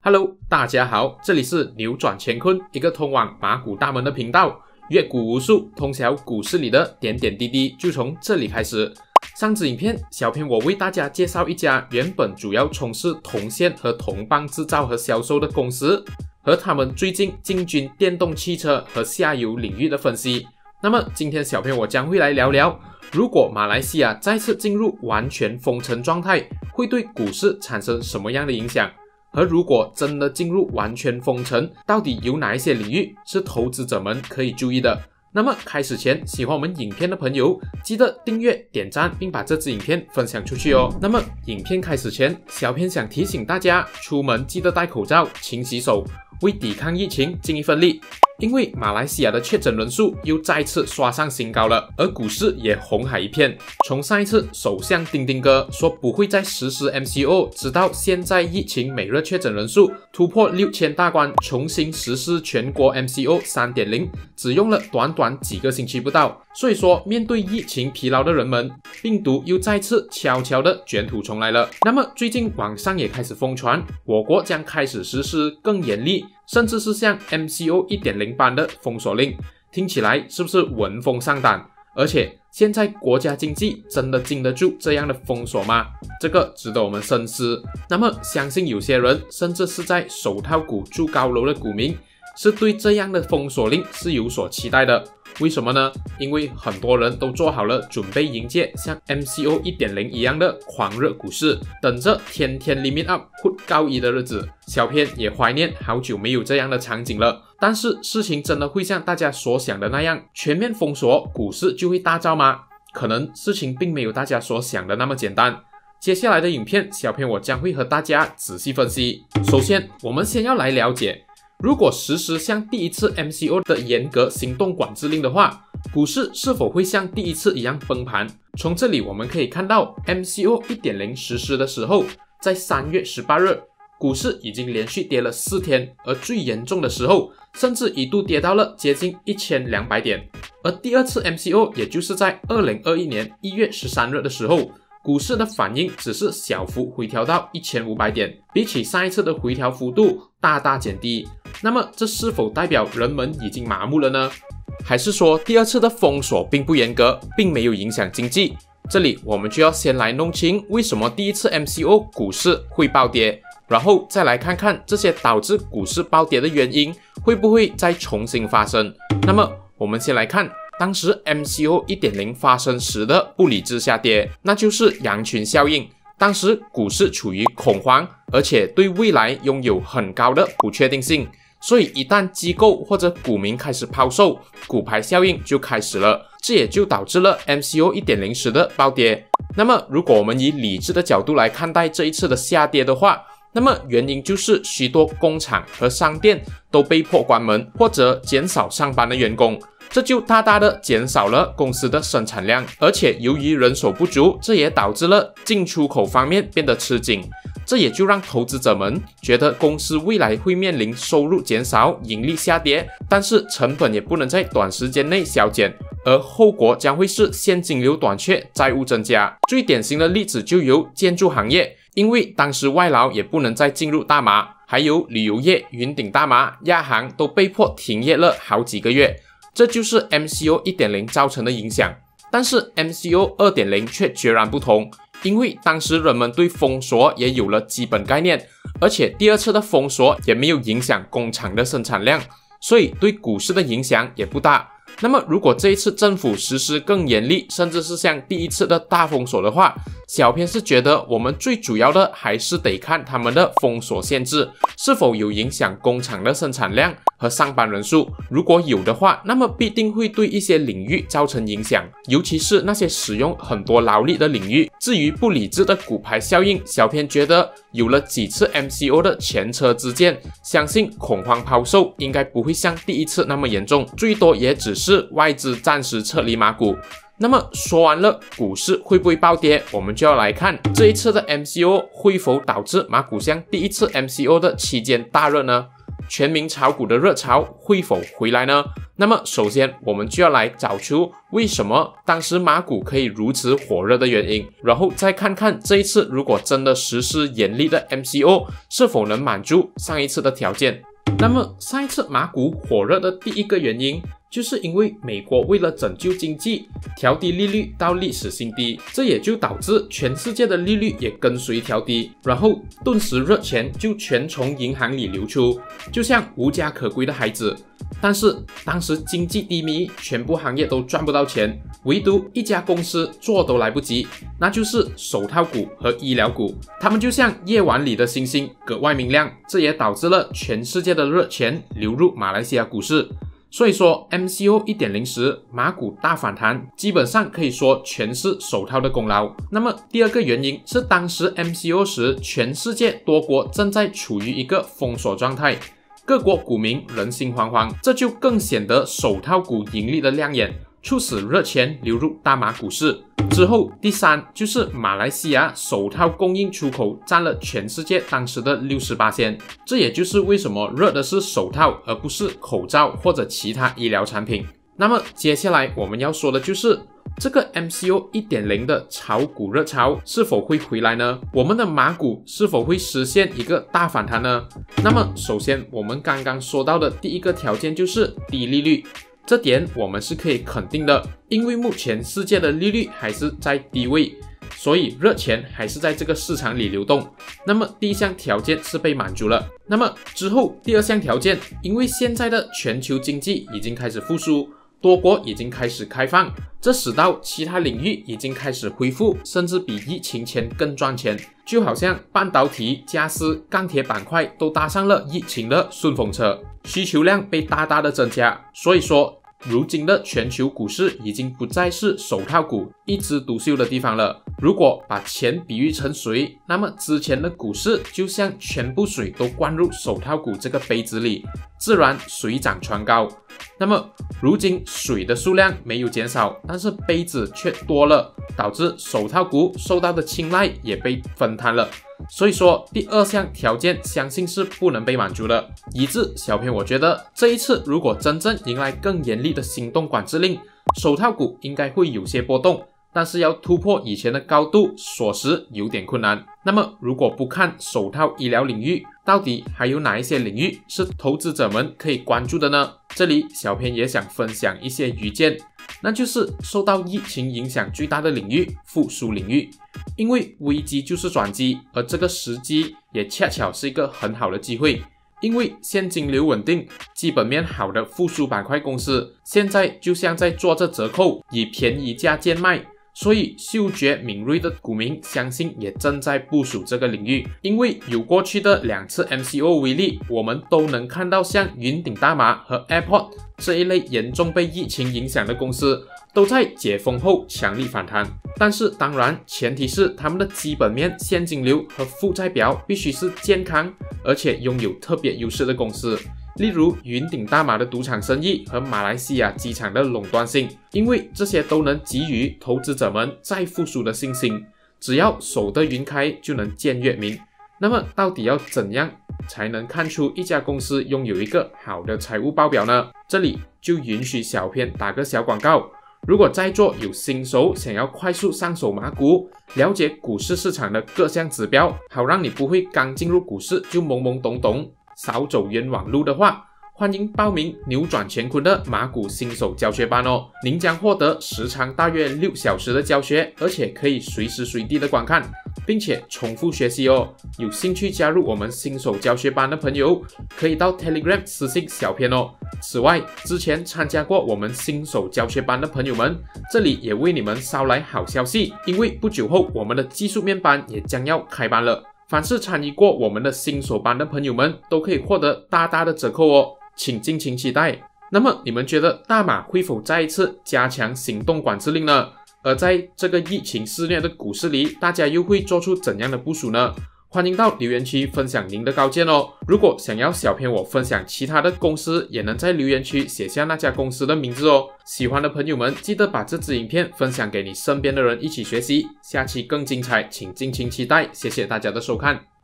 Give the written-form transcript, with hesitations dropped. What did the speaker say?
Hello， 大家好，这里是扭转乾坤，一个通往马股大门的频道。阅股无数，通晓股市里的点点滴滴，就从这里开始。上支影片，小编我为大家介绍一家原本主要从事铜线和铜棒制造和销售的公司，和他们最近进军电动汽车和下游领域的分析。那么今天小编我将会来聊聊，如果马来西亚再次进入完全封城状态，会对股市产生什么样的影响？而如果真的进入完全封城，到底有哪一些领域是投资者们可以注意的？那么开始前，喜欢我们影片的朋友，记得订阅、点赞，并把这支影片分享出去哦。那么影片开始前，小编想提醒大家，出门记得戴口罩、勤洗手，为抵抗疫情尽一份力。因为马来西亚的确诊人数又再次刷上新高了，而股市也红海一片。从上一次首相丁丁哥说不会再实施 MCO， 直到现在疫情每日确诊人数突破6000大关，重新实施全国 MCO 3.0， 只用了短短几个星期不到。所以说，面对疫情疲劳的人们，病毒又再次悄悄的卷土重来了。那么最近网上也开始疯传，我国将开始实施更严厉，甚至是像 MCO 1.0 般的封锁令，听起来是不是闻风丧胆？而且现在国家经济真的经得住这样的封锁吗？这个值得我们深思。那么相信有些人，甚至是在手套股住高楼的股民，是对这样的封锁令是有所期待的。为什么呢？因为很多人都做好了准备迎接像 MCO 1.0 一样的狂热股市，等着天天 limit up 扑高一的日子。小编也怀念好久没有这样的场景了。但是事情真的会像大家所想的那样，全面封锁股市就会大涨吗？可能事情并没有大家所想的那么简单。接下来的影片，小编我将会和大家仔细分析。首先，我们先要来了解，如果实施像第一次 MCO 的严格行动管制令的话，股市是否会像第一次一样崩盘？从这里我们可以看到 MCO 1.0 实施的时候，在3月18日，股市已经连续跌了4天，而最严重的时候，甚至一度跌到了接近1200点。而第二次 MCO， 也就是在2021年1月13日的时候，股市的反应只是小幅回调到1500点，比起上一次的回调幅度大大减低。那么这是否代表人们已经麻木了呢？还是说第二次的封锁并不严格，并没有影响经济？这里我们就要先来弄清为什么第一次 MCO 股市会暴跌，然后再来看看这些导致股市暴跌的原因会不会再重新发生。那么我们先来看当时 MCO 1.0 发生时的不理智下跌，那就是羊群效应。当时股市处于恐慌，而且对未来拥有很高的不确定性，所以一旦机构或者股民开始抛售，骨牌效应就开始了，这也就导致了 MCO 1.0 时的暴跌。那么如果我们以理智的角度来看待这一次的下跌的话，那么原因就是许多工厂和商店都被迫关门，或者减少上班的员工，这就大大的减少了公司的生产量，而且由于人手不足，这也导致了进出口方面变得吃紧，这也就让投资者们觉得公司未来会面临收入减少、盈利下跌，但是成本也不能在短时间内削减，而后果将会是现金流短缺、债务增加。最典型的例子就有建筑行业，因为当时外劳也不能再进入大马，还有旅游业、云顶大马、亚航都被迫停业了好几个月。这就是 MCO 1.0 造成的影响。但是 MCO 2.0 却截然不同，因为当时人们对封锁也有了基本概念，而且第二次的封锁也没有影响工厂的生产量，所以对股市的影响也不大。那么如果这一次政府实施更严厉，甚至是像第一次的大封锁的话，小编是觉得我们最主要的还是得看他们的封锁限制是否有影响工厂的生产量和上班人数。如果有的话，那么必定会对一些领域造成影响，尤其是那些使用很多劳力的领域。至于不理智的骨牌效应，小编觉得有了几次 MCO 的前车之鉴，相信恐慌抛售应该不会像第一次那么严重，最多也只是外资暂时撤离马股。那么说完了股市会不会暴跌，我们就要来看这一次的 MCO 会否导致马股像第一次 MCO 的期间大热呢？全民炒股的热潮会否回来呢？那么首先我们就要来找出为什么当时马股可以如此火热的原因，然后再看看这一次如果真的实施严厉的 MCO 是否能满足上一次的条件。那么上一次马股火热的第一个原因，就是因为美国为了拯救经济，调低利率到历史新低，这也就导致全世界的利率也跟随调低，然后顿时热钱就全从银行里流出，就像无家可归的孩子。但是当时经济低迷，全部行业都赚不到钱，唯独一家公司做都来不及，那就是手套股和医疗股，它们就像夜晚里的星星，格外明亮，这也导致了全世界的热钱流入马来西亚股市。所以说 MCO 1.0 时马股大反弹，基本上可以说全是手套的功劳。那么第二个原因是当时 MCO 时全世界多国正在处于一个封锁状态，各国股民人心惶惶，这就更显得手套股盈利的亮眼，促使热钱流入大马股市。之后第三就是马来西亚手套供应出口占了全世界当时的 60%， 这也就是为什么热的是手套而不是口罩或者其他医疗产品。那么接下来我们要说的就是这个 MCO 1.0 的炒股热潮是否会回来呢？我们的马股是否会实现一个大反弹呢？那么首先我们刚刚说到的第一个条件就是低利率，这点我们是可以肯定的，因为目前世界的利率还是在低位，所以热钱还是在这个市场里流动。那么第一项条件是被满足了。那么之后第二项条件，因为现在的全球经济已经开始复苏，多国已经开始开放，这使到其他领域已经开始恢复，甚至比疫情前更赚钱，就好像半导体、家私、钢铁板块都搭上了疫情的顺风车，需求量被大大的增加。所以说如今的全球股市已经不再是手套股一枝独秀的地方了。如果把钱比喻成水，那么之前的股市就像全部水都灌入手套股这个杯子里，自然水涨船高。那么如今水的数量没有减少，但是杯子却多了，导致手套股受到的青睐也被分摊了。所以说第二项条件相信是不能被满足的，以致小编我觉得这一次如果真正迎来更严厉的行动管制令，手套股应该会有些波动，但是要突破以前的高度属实有点困难。那么如果不看手套医疗领域，到底还有哪一些领域是投资者们可以关注的呢？这里小编也想分享一些愚见，那就是受到疫情影响最大的领域，复苏领域。因为危机就是转机，而这个时机也恰巧是一个很好的机会。因为现金流稳定、基本面好的复苏板块公司，现在就像在做着折扣，以便宜价贱卖，所以嗅觉敏锐的股民相信也正在部署这个领域。因为有过去的2次 MCO 为例，我们都能看到像云顶大马和 Airport 这一类严重被疫情影响的公司都在解封后强力反弹，但是当然前提是他们的基本面、现金流和负债表必须是健康而且拥有特别优势的公司，例如云顶大马的赌场生意和马来西亚机场的垄断性，因为这些都能给予投资者们再复苏的信心。只要守得云开，就能见月明。那么到底要怎样才能看出一家公司拥有一个好的财务报表呢？这里就允许小编打个小广告。如果在座有新手想要快速上手马股，了解股市市场的各项指标，好让你不会刚进入股市就懵懵懂懂，少走冤枉路的话，欢迎报名扭转乾坤的马股新手教学班哦！您将获得时长大约6小时的教学，而且可以随时随地的观看，并且重复学习哦。有兴趣加入我们新手教学班的朋友，可以到 Telegram 私信小编哦。此外，之前参加过我们新手教学班的朋友们，这里也为你们捎来好消息，因为不久后我们的技术面班也将要开班了。凡是参与过我们的新手班的朋友们，都可以获得大大的折扣哦，请敬请期待。那么你们觉得大马会否再一次加强行动管制令呢？而在这个疫情肆虐的股市里，大家又会做出怎样的部署呢？欢迎到留言区分享您的高见哦。如果想要小编我分享其他的公司，也能在留言区写下那家公司的名字哦。喜欢的朋友们记得把这支影片分享给你身边的人一起学习。下期更精彩，请敬请期待。谢谢大家的收看。